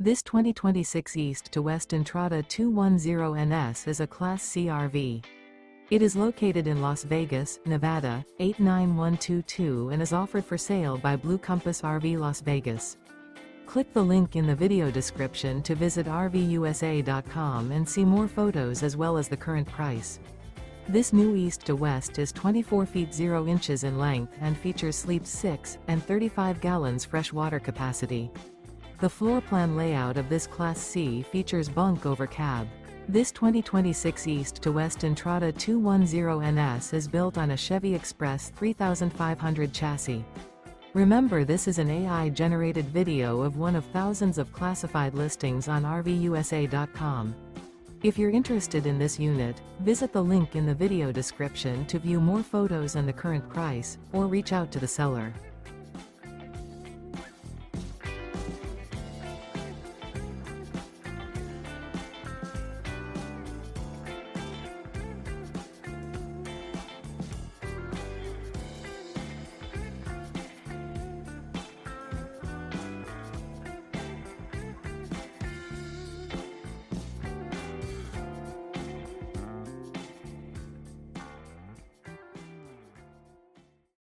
This 2026 East to West Entrada 210NS is a Class C RV. It is located in Las Vegas, Nevada, 89122 and is offered for sale by Blue Compass RV Las Vegas. Click the link in the video description to visit RVUSA.com and see more photos as well as the current price. This new East to West is 24 feet 0 inches in length and features sleeps 6 and 35 gallons fresh water capacity. The floor plan layout of this Class C features bunk over cab. This 2026 East to West Entrada 210NS is built on a Chevy Express 3500 chassis. Remember, this is an AI-generated video of one of thousands of classified listings on RVUSA.com. If you're interested in this unit, visit the link in the video description to view more photos and the current price, or reach out to the seller.